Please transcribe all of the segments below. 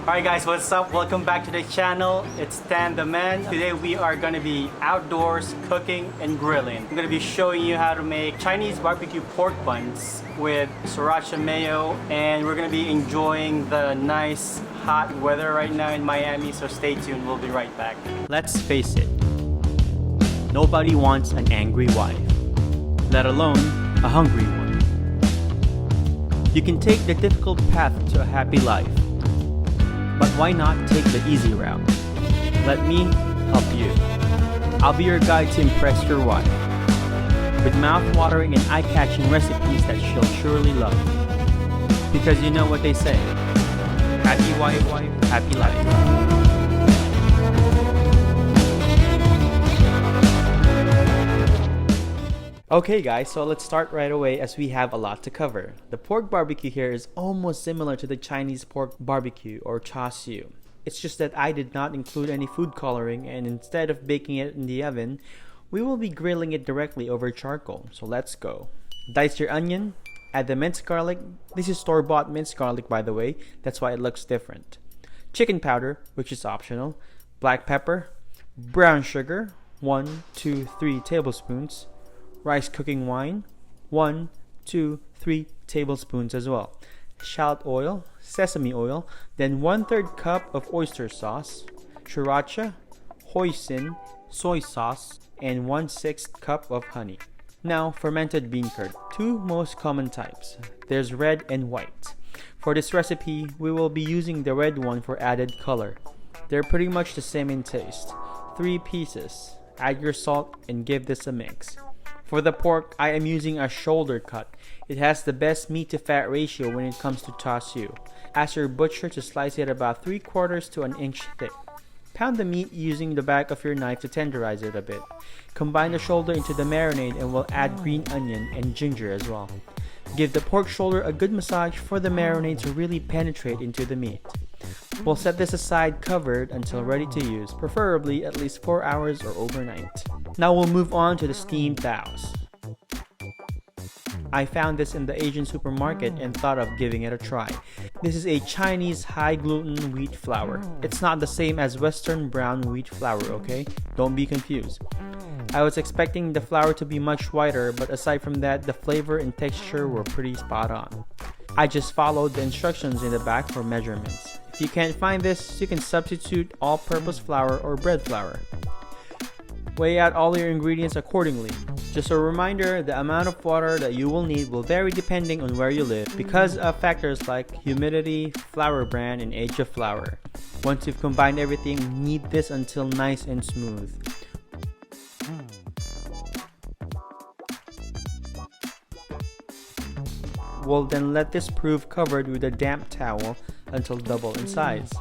Alright guys, what's up? Welcome back to the channel. It's Stan the Man. Today we are going to be outdoors cooking and grilling. I'm going to be showing you how to make Chinese barbecue pork buns with Sriracha mayo, and we're going to be enjoying the nice hot weather right now in Miami, so stay tuned. We'll be right back. Let's face it, nobody wants an angry wife, let alone a hungry one. You can take the difficult path to a happy life, but why not take the easy route? Let me help you. I'll be your guide to impress your wife with mouth-watering and eye-catching recipes that she'll surely love. Because you know what they say, happy wife, happy life. Okay guys, so let's start right away as we have a lot to cover. The pork barbecue here is almost similar to the Chinese pork barbecue or char siu. It's just that I did not include any food coloring, and instead of baking it in the oven, we will be grilling it directly over charcoal. So let's go. Dice your onion, add the minced garlic. This is store-bought minced garlic, by the way, that's why it looks different. Chicken powder, which is optional. Black pepper, brown sugar, 1, 2, 3 tablespoons. Rice cooking wine, 1, 2, 3 tablespoons as well. Shallot oil, sesame oil, then 1/3 cup of oyster sauce, sriracha, hoisin, soy sauce, and 1/6 cup of honey. Now, fermented bean curd, two most common types. There's red and white. For this recipe, we will be using the red one for added color. They're pretty much the same in taste. 3 pieces. Add your salt and give this a mix. For the pork, I am using a shoulder cut. It has the best meat to fat ratio when it comes to char siu. Ask your butcher to slice it about 3/4 to an inch thick. Pound the meat using the back of your knife to tenderize it a bit. Combine the shoulder into the marinade and we'll add green onion and ginger as well. Give the pork shoulder a good massage for the marinade to really penetrate into the meat. We'll set this aside covered until ready to use, preferably at least 4 hours or overnight. Now we'll move on to the steamed baos. I found this in the Asian supermarket and thought of giving it a try. This is a Chinese high gluten wheat flour. It's not the same as Western brown wheat flour, okay? Don't be confused. I was expecting the flour to be much whiter, but aside from that, the flavor and texture were pretty spot on. I just followed the instructions in the back for measurements. If you can't find this, you can substitute all-purpose flour or bread flour. Weigh out all your ingredients accordingly. Just a reminder, the amount of water that you will need will vary depending on where you live because of factors like humidity, flour brand, and age of flour. Once you've combined everything, knead this until nice and smooth. We'll then let this prove covered with a damp towel until double in size.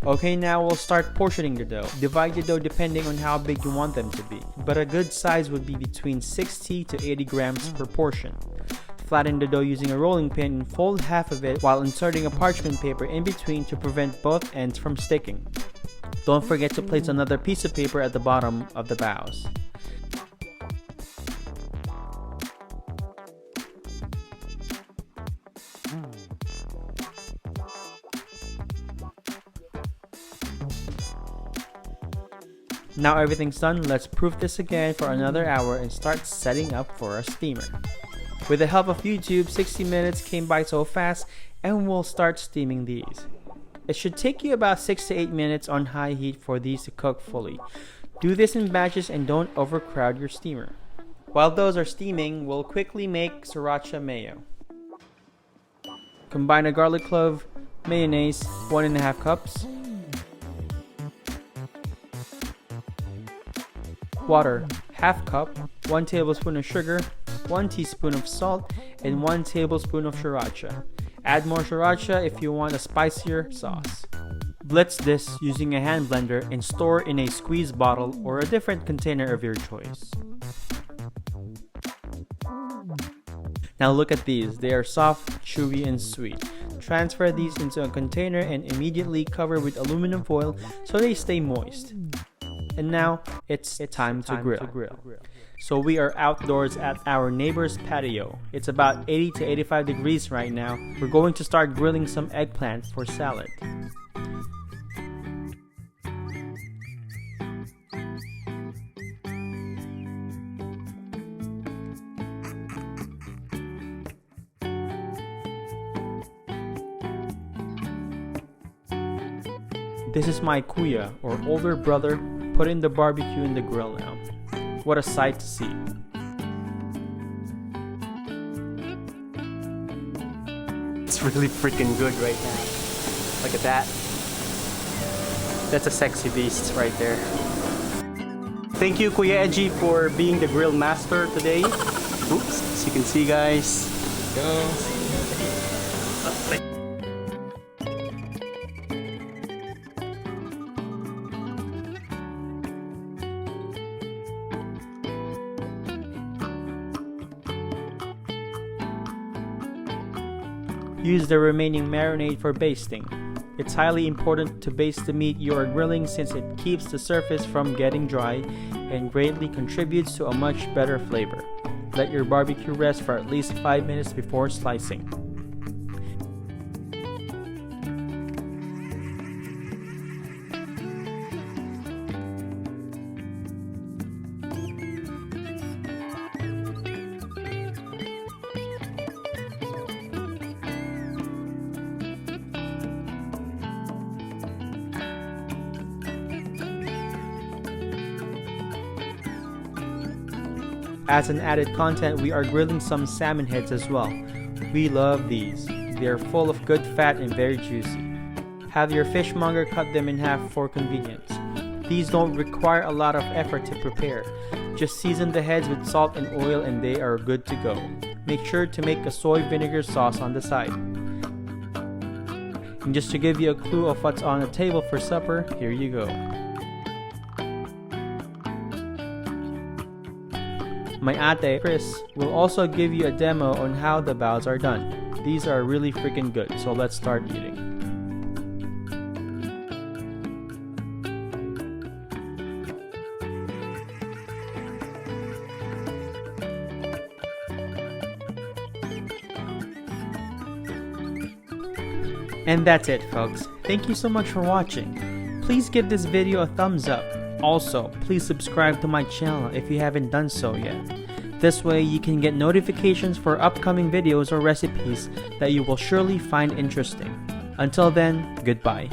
Okay, now we'll start portioning the dough. Divide the dough depending on how big you want them to be, but a good size would be between 60 to 80 grams per portion. Flatten the dough using a rolling pin and fold half of it while inserting a parchment paper in between to prevent both ends from sticking. Don't forget to place another piece of paper at the bottom of the baos. Now everything's done, let's proof this again for another hour and start setting up for our steamer. With the help of YouTube, 60 minutes came by so fast, and we'll start steaming these. It should take you about 6 to 8 minutes on high heat for these to cook fully. Do this in batches and don't overcrowd your steamer. While those are steaming, we'll quickly make Sriracha mayo. Combine a garlic clove, mayonnaise, 1.5 cups, water, 1/2 cup, 1 tablespoon of sugar, 1 teaspoon of salt, and 1 tablespoon of sriracha. Add more sriracha if you want a spicier sauce. Blitz this using a hand blender and store in a squeeze bottle or a different container of your choice. Now look at these, they are soft, chewy, and sweet. Transfer these into a container and immediately cover with aluminum foil so they stay moist. And now, it's time to grill. So we are outdoors at our neighbor's patio. It's about 80 to 85 degrees right now. We're going to start grilling some eggplant for salad. This is my kuya, or older brother, putting the barbecue in the grill now. What a sight to see. It's really freaking good right now. Look at that. That's a sexy beast right there. Thank you, Kuya Edgy, for being the grill master today. Oops, as you can see, guys. Go. Use the remaining marinade for basting. It's highly important to baste the meat you are grilling since it keeps the surface from getting dry and greatly contributes to a much better flavor. Let your barbecue rest for at least 5 minutes before slicing. As an added content, we are grilling some salmon heads as well. We love these. They are full of good fat and very juicy. Have your fishmonger cut them in half for convenience. These don't require a lot of effort to prepare. Just season the heads with salt and oil and they are good to go. Make sure to make a soy vinegar sauce on the side. And just to give you a clue of what's on the table for supper, here you go. My ate, Chris, will also give you a demo on how the baos are done. These are really freaking good, so let's start eating. And that's it, folks. Thank you so much for watching. Please give this video a thumbs up. Also, please subscribe to my channel if you haven't done so yet. This way you can get notifications for upcoming videos or recipes that you will surely find interesting. Until then, goodbye.